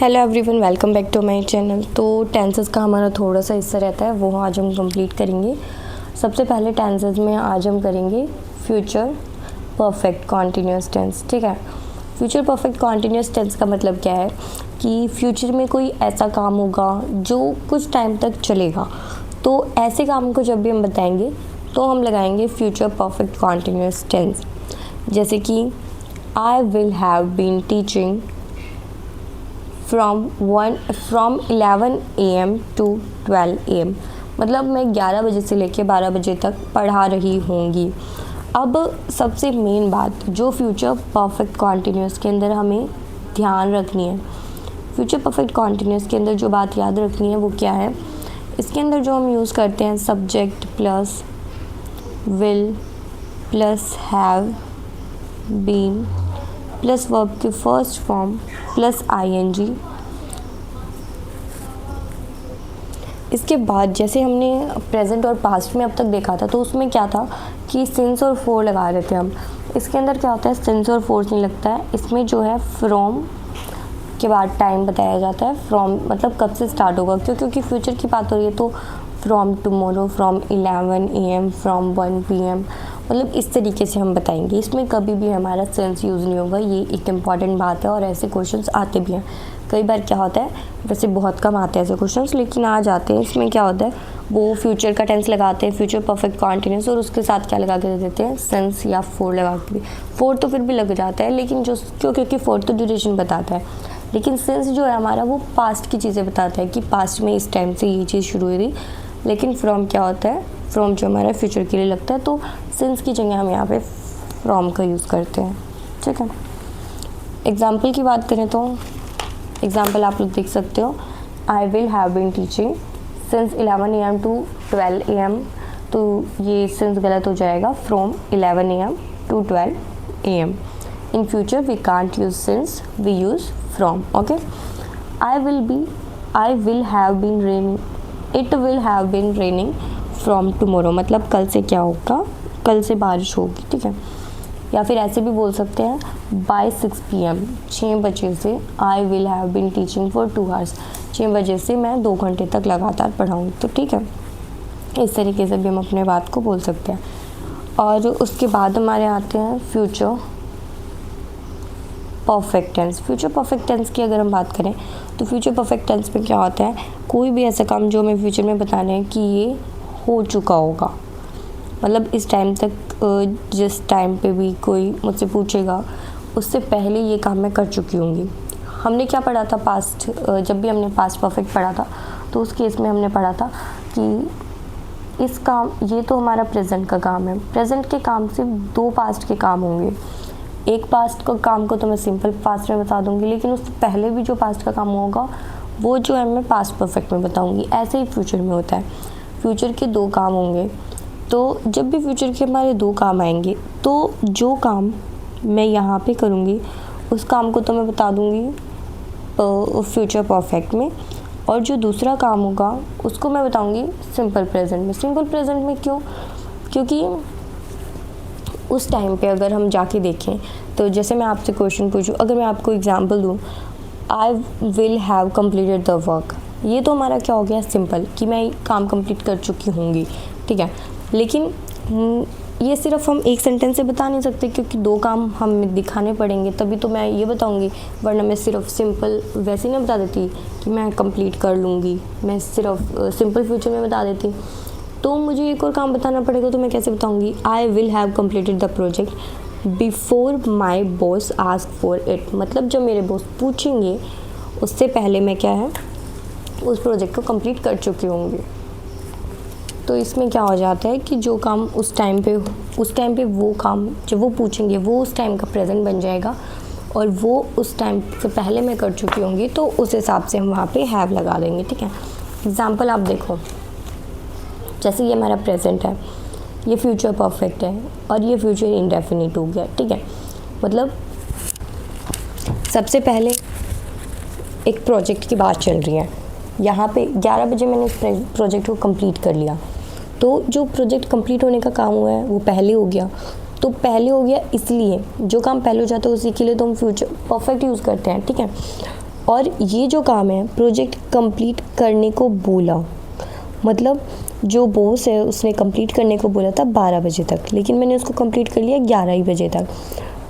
Hello everyone, welcome back to my channel. तो tenses का हमारा थोड़ा सा हिस्सा रहता है, वो आज हम कंप्लीट करेंगे। सबसे पहले टेंसेस में आज हम करेंगे फ्यूचर परफेक्ट कॉन्टिन्यूस टेंस। ठीक है, फ्यूचर परफेक्ट कॉन्टिन्यूस टेंस का मतलब क्या है कि फ्यूचर में कोई ऐसा काम होगा जो कुछ टाइम तक चलेगा। तो ऐसे काम को जब भी हम बताएंगे तो हम लगाएंगे फ्यूचर परफेक्ट कॉन्टिन्यूस टेंस। जैसे कि I will have been teaching from 11 AM to 12 AM, मतलब मैं 11 बजे से लेकर 12 बजे तक पढ़ा रही होंगी। अब सबसे मेन बात जो फ्यूचर परफेक्ट कॉन्टिन्यूस के अंदर हमें ध्यान रखनी है, फ्यूचर परफेक्ट कॉन्टिन्यूस के अंदर जो बात याद रखनी है वो क्या है, इसके अंदर जो हम यूज़ करते हैं subject plus will plus have been plus verb की फर्स्ट फॉर्म प्लस ING। इसके बाद जैसे हमने प्रेजेंट और पास्ट में अब तक देखा था तो उसमें क्या था कि सिंस और फोर लगा रहे थे हम। इसके अंदर क्या होता है, सिंस और फोर्स नहीं लगता है, इसमें जो है फ्रॉम के बाद टाइम बताया जाता है। फ्रॉम मतलब कब से स्टार्ट होगा, क्योंकि फ्यूचर की बात हो रही है तो from tomorrow, from 11 AM, from 1 PM, मतलब इस तरीके से हम बताएंगे। इसमें कभी भी हमारा सेंस यूज़ नहीं होगा, ये एक इम्पॉर्टेंट बात है और ऐसे क्वेश्चंस आते भी हैं। कई बार क्या होता है, वैसे बहुत कम आते हैं ऐसे क्वेश्चंस, लेकिन आ जाते हैं। इसमें क्या होता है, वो फ्यूचर का टेंस लगाते हैं, फ्यूचर परफेक्ट कॉन्टिन्यूस, और उसके साथ क्या लगा के दे देते हैं, सेंस या फोर लगा के। फोर तो फिर भी लग जाता है, लेकिन जो क्योंकि फोर तो ड्यूरेशन बताता है, लेकिन सेंस जो है हमारा वो पास्ट की चीज़ें बताता है कि पास्ट में इस टाइम से ये चीज़ शुरू हुई थी। लेकिन फ्रॉम क्या होता है, फ्रॉम जो हमारा फ्यूचर के लिए लगता है, तो सिंस की जगह हम यहाँ पे फ्रॉम का यूज़ करते हैं। ठीक है, एग्जाम्पल की बात करें तो एग्जाम्पल आप लोग देख सकते हो, I will have been teaching since 11 AM to 12 AM, तो ये सिंस गलत हो जाएगा, from 11 AM to 12 AM। In future we can't use since, we use from. Okay, I will have been raining, it will have been raining from tomorrow, मतलब कल से क्या होगा, कल से बारिश होगी। ठीक है, या फिर ऐसे भी बोल सकते हैं बाय 6 PM, 6 बजे से I will have been teaching for 2 hours, 6 बजे से मैं 2 घंटे तक लगातार पढ़ाऊँगी। तो ठीक है, इस तरीके से भी हम अपने बात को बोल सकते हैं। और उसके बाद हमारे आते हैं future perfect tense. Future perfect tense की अगर हम बात करें तो फ्यूचर परफेक्ट टेंस में क्या होता है, कोई भी ऐसा काम जो हमें फ्यूचर में बताना है कि ये हो चुका होगा, मतलब इस टाइम तक, जिस टाइम पे भी कोई मुझसे पूछेगा उससे पहले ये काम मैं कर चुकी होंगी। हमने क्या पढ़ा था पास्ट, जब भी हमने पास्ट परफेक्ट पढ़ा था तो उस केस में हमने पढ़ा था कि इस काम, ये तो हमारा प्रेजेंट का काम है, प्रेजेंट के काम से 2 पास्ट के काम होंगे। एक पास्ट का काम को तो मैं सिंपल पास्ट में बता दूंगी, लेकिन उससे पहले भी जो पास्ट का काम होगा वो जो है मैं पास्ट परफेक्ट में बताऊंगी। ऐसे ही फ्यूचर में होता है, फ्यूचर के 2 काम होंगे, तो जब भी फ्यूचर के हमारे 2 काम आएंगे तो जो काम मैं यहाँ पे करूँगी उस काम को तो मैं बता दूँगी फ्यूचर परफेक्ट में, और जो दूसरा काम होगा उसको मैं बताऊँगी सिंपल प्रेजेंट में। सिंपल प्रेजेंट में क्यों, क्योंकि उस टाइम पे अगर हम जाके देखें तो जैसे मैं आपसे क्वेश्चन पूछूं, अगर मैं आपको एग्जांपल दूं, आई will have completed the work, ये तो हमारा क्या हो गया, सिंपल, कि मैं काम कंप्लीट कर चुकी होंगी। ठीक है, लेकिन ये सिर्फ हम एक सेंटेंस से बता नहीं सकते, क्योंकि 2 काम हम दिखाने पड़ेंगे तभी तो मैं ये बताऊंगी, वरना मैं सिर्फ सिंपल वैसे ही नहीं बता देती कि मैं कंप्लीट कर लूँगी, मैं सिर्फ सिंपल फ्यूचर में बता देती। तो मुझे एक और काम बताना पड़ेगा, तो मैं कैसे बताऊंगी, आई will have completed the project before my boss ask for it, मतलब जब मेरे बॉस पूछेंगे उससे पहले मैं क्या है, उस प्रोजेक्ट को कंप्लीट कर चुकी होंगी। तो इसमें क्या हो जाता है कि जो काम उस टाइम पे वो काम जब वो पूछेंगे वो उस टाइम का प्रेजेंट बन जाएगा, और वो उस टाइम से पहले मैं कर चुकी होंगी, तो उस हिसाब से हम वहाँ पे हैव लगा देंगे। ठीक है, एग्जाम्पल आप देखो, जैसे ये हमारा प्रेजेंट है, ये फ्यूचर परफेक्ट है, और ये फ्यूचर इंडेफिनिट हो गया। ठीक है, मतलब सबसे पहले एक प्रोजेक्ट की बात चल रही है, यहाँ पे 11 बजे मैंने इस प्रोजेक्ट को कंप्लीट कर लिया, तो जो प्रोजेक्ट कंप्लीट होने का काम हुआ है वो पहले हो गया। तो पहले हो गया इसलिए जो काम पहले हो जाता है उसी के लिए तो हम फ्यूचर परफेक्ट यूज़ करते हैं। ठीक है, और ये जो काम है प्रोजेक्ट कंप्लीट करने को बोला, मतलब जो बॉस है उसने कंप्लीट करने को बोला था 12 बजे तक, लेकिन मैंने उसको कंप्लीट कर लिया 11 ही बजे तक,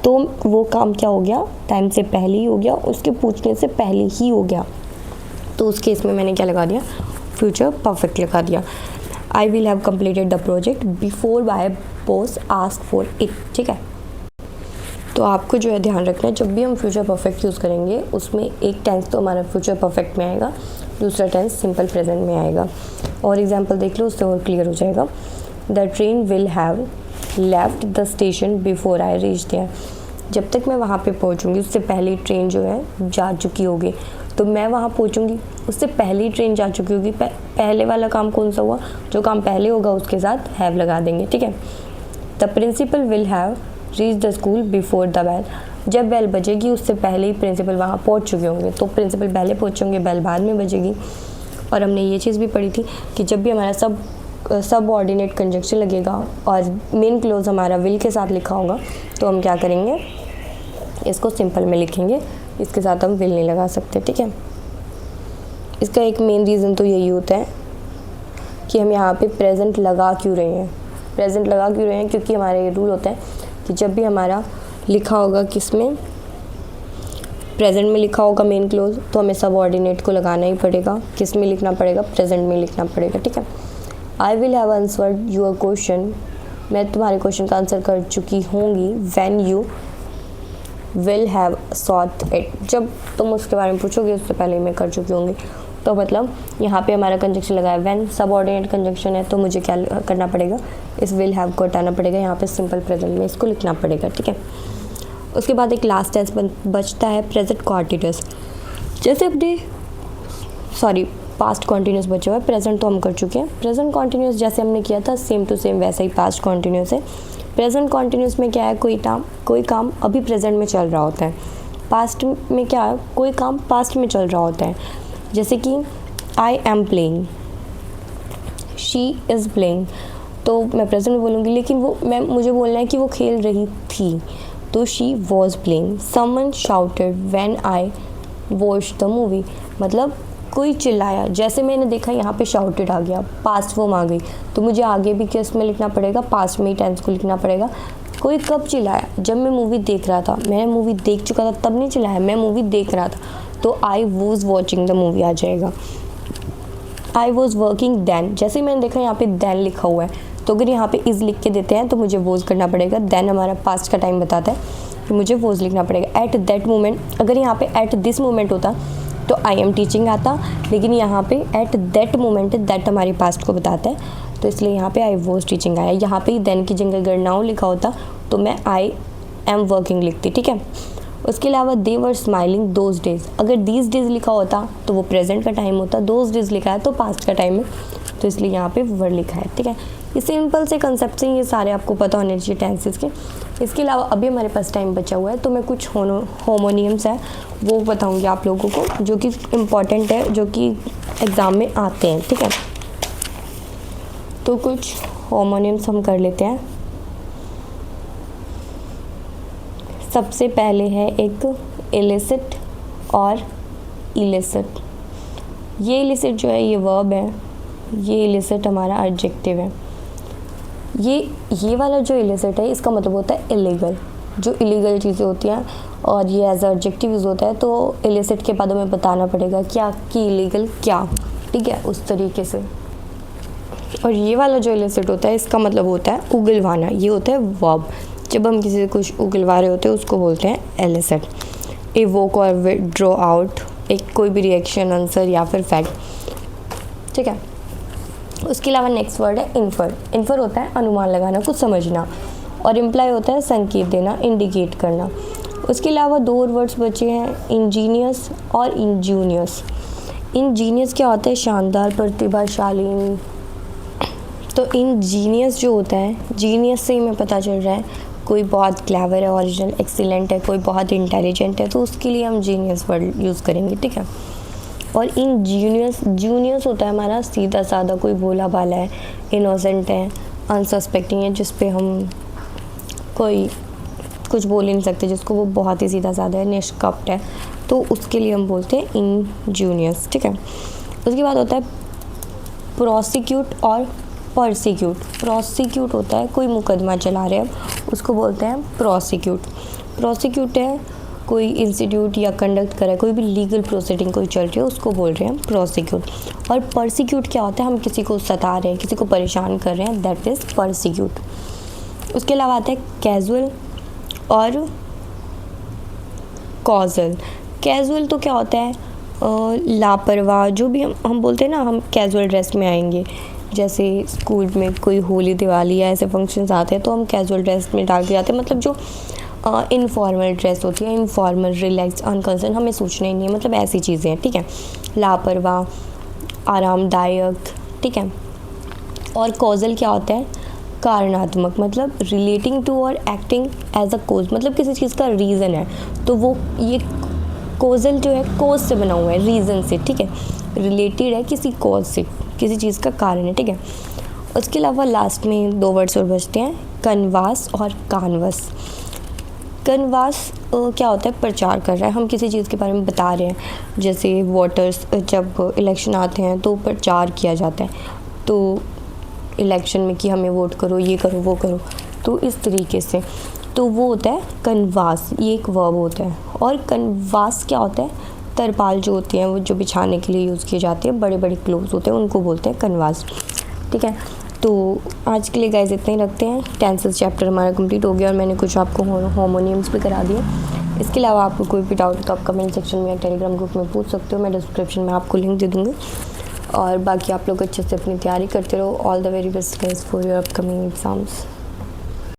तो वो काम क्या हो गया, टाइम से पहले ही हो गया, उसके पूछने से पहले ही हो गया। तो उस केस में मैंने क्या लगा दिया, फ्यूचर परफेक्ट लगा दिया। आई will have completed the project before my boss ask for it. ठीक है, तो आपको जो है ध्यान रखना है, जब भी हम फ्यूचर परफेक्ट यूज़ करेंगे उसमें एक टेंस तो हमारा फ्यूचर परफेक्ट में आएगा, दूसरा टेंस सिंपल प्रेजेंट में आएगा। और एग्जांपल देख लो, उससे और क्लियर हो जाएगा। The train will have left the station before I reach there. जब तक मैं वहाँ पे पहुँचूँगी उससे पहले ट्रेन जो है जा चुकी होगी, तो मैं वहाँ पहुँचूँगी उससे पहले ही ट्रेन जा चुकी होगी। पहले वाला काम कौन सा हुआ, जो काम पहले होगा उसके साथ हैव लगा देंगे। ठीक है, the principal will have reach the school before the bell. जब बेल बजेगी उससे पहले ही प्रिंसिपल वहाँ पहुँच चुके होंगे, तो प्रिंसिपल पहले पहुँचेंगे, बेल बाद में बजेगी। और हमने ये चीज़ भी पढ़ी थी कि जब भी हमारा सब ऑर्डिनेट कंजक्शन लगेगा और मेन क्लोज हमारा विल के साथ लिखा होगा, तो हम क्या करेंगे, इसको सिंपल में लिखेंगे, इसके साथ हम विल नहीं लगा सकते। ठीक है, इसका एक मेन रीज़न तो यही होता है कि हम यहाँ पे प्रेजेंट लगा क्यों रहे हैं। प्रेजेंट लगा क्यों रहे हैं, क्योंकि हमारा ये रूल होता है कि जब भी हमारा लिखा होगा किस में, प्रेजेंट में लिखा होगा मेन क्लोज, तो हमें सब ऑर्डिनेट को लगाना ही पड़ेगा। किस में लिखना पड़ेगा, प्रेजेंट में लिखना पड़ेगा। ठीक है, आई will have answered your question. मैं तुम्हारे क्वेश्चन का आंसर कर चुकी होंगी। When you will have short it. जब तुम उसके बारे में पूछोगे उससे पहले मैं कर चुकी होंगी। तो मतलब यहाँ पे हमारा कंजक्शन लगा है व्हेन, सब ऑर्डिनेट कंजक्शन है, तो मुझे क्या करना पड़ेगा, इस विल हैव को हटाना पड़ेगा, यहाँ पे सिंपल प्रेजेंट में इसको लिखना पड़ेगा। ठीक है, उसके बाद एक लास्ट टेंस बचता है प्रेजेंट कॉन्टिन्यूस। जैसे अपने पास्ट कॉन्टिन्यूस बचा हुआ है, प्रेजेंट तो हम कर चुके हैं। प्रेजेंट कॉन्टिन्यूस जैसे हमने किया था सेम टू सेम वैसा ही पास्ट कॉन्टिन्यूस है। प्रेजेंट कॉन्टिन्यूस में क्या है, कोई काम अभी प्रेजेंट में चल रहा होता है। पास्ट में क्या है, कोई काम पास्ट में चल रहा होता है। जैसे कि I am playing, she is playing, तो मैं प्रेजेंट में बोलूँगी, लेकिन मुझे बोलना है कि वो खेल रही थी, तो she was playing. Someone shouted when I watch the movie, मतलब कोई चिल्लाया। जैसे मैंने देखा यहाँ पे शाउटेड आ गया, पास्ट फॉर्म आ गई, तो मुझे आगे भी किस में लिखना पड़ेगा, पास्ट में ही टेंस को लिखना पड़ेगा। कोई कब चिल्लाया, जब मैं मूवी देख रहा था, मैंने मूवी देख चुका था तब नहीं चिल्लाया, मैं मूवी देख रहा था, तो I was watching the movie आ जाएगा। आई वॉज वर्किंग दैन, जैसे मैंने देखा यहाँ पे दैन लिखा हुआ है, तो अगर यहाँ पे इज़ लिख के देते हैं तो मुझे वॉज करना पड़ेगा। दैन हमारा पास्ट का टाइम बताता है कि मुझे वॉज लिखना पड़ेगा। एट दैट मोमेंट, अगर यहाँ पे एट दिस मोमेंट होता तो आई एम टीचिंग आता, लेकिन यहाँ पे एट दैट मोमेंट, दैट हमारी पास्ट को बताता है, तो इसलिए यहाँ पे आई वॉज टीचिंग आया। यहाँ पे देन की जगह अगर नाउ लिखा होता तो मैं आई एम वर्किंग लिखती। ठीक है, उसके अलावा दे वर स्माइलिंग दोज डेज, अगर दीज डेज लिखा होता तो वो प्रेजेंट का टाइम होता, दोज डेज लिखा है तो पास्ट का टाइम है, तो इसलिए यहाँ पे वर लिखा है। ठीक है, ये सिंपल से कंसेप्ट से ये सारे आपको पता होने चाहिए टेंसेस के। इसके अलावा अभी हमारे पास टाइम बचा हुआ है, तो मैं कुछ होमोनियम्स है वो बताऊंगी आप लोगों को, जो कि इम्पॉर्टेंट है, जो कि एग्ज़ाम में आते हैं। ठीक है, तो कुछ होमोनियम्स हम कर लेते हैं। सबसे पहले है एक इलिसिट और इलिसिट। ये इलिसिट जो है ये वर्ब है, ये इलिसिट हमारा एडजेक्टिव है। ये वाला जो इलिसिट है इसका मतलब होता है इलीगल, जो इलीगल चीज़ें होती हैं, और ये एज एडजेक्टिव यूज़ होता है, तो इलिसिट के बाद हमें बताना पड़ेगा क्या कि इलीगल क्या। ठीक है, उस तरीके से। और ये वाला जो इलिसिट होता है इसका मतलब होता है उगलवाना, ये होता है वर्ब। जब हम किसी से कुछ उगलवा रहे होते हैं उसको बोलते हैं इलिसिट। इवोक और विड्रॉ आउट, एक कोई भी रिएक्शन, आंसर या फिर फैक्ट। ठीक है, उसके अलावा नेक्स्ट वर्ड है इन्फर। इन्फर होता है अनुमान लगाना, कुछ समझना, और इम्प्लाई होता है संकेत देना, इंडिकेट करना। उसके अलावा दो और वर्ड्स बचे हैं, इंजीनियस और इंजूनियस। इंजीनियस क्या होता है, शानदार, प्रतिभाशाली। तो इंजीनियस जो होता है, जीनियस से ही हमें पता चल रहा है कोई बहुत क्लेवर है, ओरिजिनल, एक्सीलेंट है, कोई बहुत इंटेलिजेंट है, तो उसके लिए हम जीनियस वर्ड यूज़ करेंगे। ठीक है, और जूनियस होता है हमारा सीधा साधा, कोई भोला भाला है, इनोसेंट है, अनसस्पेक्टिंग है, जिस पे हम कोई कुछ बोल ही नहीं सकते, जिसको वो बहुत ही सीधा साधा है, निष्कपट है, तो उसके लिए हम बोलते हैं इंजूनियस, ठीक है। उसके बाद होता है प्रोसिक्यूट और परसिक्यूट। प्रोसिक्यूट होता है कोई मुकदमा चला रहे हैं, उसको बोलते हैं प्रोसिक्यूट। प्रोसिक्यूट है कोई इंस्टीट्यूट या कंडक्ट कर रहा है, कोई भी लीगल प्रोसीडिंग कोई चल रही है, उसको बोल रहे हैं प्रोसिक्यूट। और परसिक्यूट क्या होता है, हम किसी को सता रहे हैं, किसी को परेशान कर रहे हैं, दैट इज़ परसिक्यूट। उसके अलावा आता है कैजुअल और कॉजल। कैजुअल तो क्या होता है, लापरवाह, जो भी हम बोलते हैं ना, हम कैजुअल ड्रेस में आएंगे, जैसे स्कूल में कोई होली दिवाली या ऐसे फंक्शंस आते हैं तो हम कैजुअल ड्रेस में डाल के जाते हैं, मतलब जो इनफॉर्मल ड्रेस होती है, इनफॉर्मल, रिलैक्स, अनकंसर्न, हमें सोचना ही नहीं है, मतलब ऐसी चीज़ें हैं, ठीक है। लापरवाह, आरामदायक, ठीक है। और कॉजल क्या होता है, कारणात्मक, मतलब रिलेटिंग टू और एक्टिंग एज अ कोज, मतलब किसी चीज़ का रीज़न है तो वो, ये कोजल जो है कोज से बना हुआ है, रीज़न से, ठीक है, रिलेटेड है किसी कोज से, किसी चीज़ का कारण है, ठीक है। उसके अलावा लास्ट में 2 वर्ड्स और बचते हैं, कनवास और कानवस। कनवास क्या होता है, प्रचार कर रहा है, हम किसी चीज़ के बारे में बता रहे हैं, जैसे वोटर्स जब इलेक्शन आते हैं तो प्रचार किया जाता है, तो इलेक्शन में कि हमें वोट करो, ये करो, वो करो, तो इस तरीके से, तो वो होता है कनवास, ये एक वर्ब होता है। और कनवास क्या होता है, तरपाल जो होती हैं वो जो बिछाने के लिए यूज़ किए जाते हैं, बड़े बड़े क्लोथ्स होते हैं, उनको बोलते हैं कनवास, ठीक है। तो आज के लिए गाइस इतना ही रखते हैं। टेंसेस चैप्टर हमारा कंप्लीट हो गया और मैंने कुछ आपको होमोनियम्स भी करा दिए। इसके अलावा आपको कोई भी डाउट तो आप कमेंट सेक्शन में या टेलीग्राम ग्रुप में पूछ सकते हो, मैं डिस्क्रिप्शन में आपको लिंक दे दूँगी। और बाकी आप लोग अच्छे से अपनी तैयारी करते रहो। All the very best guys for your upcoming exams.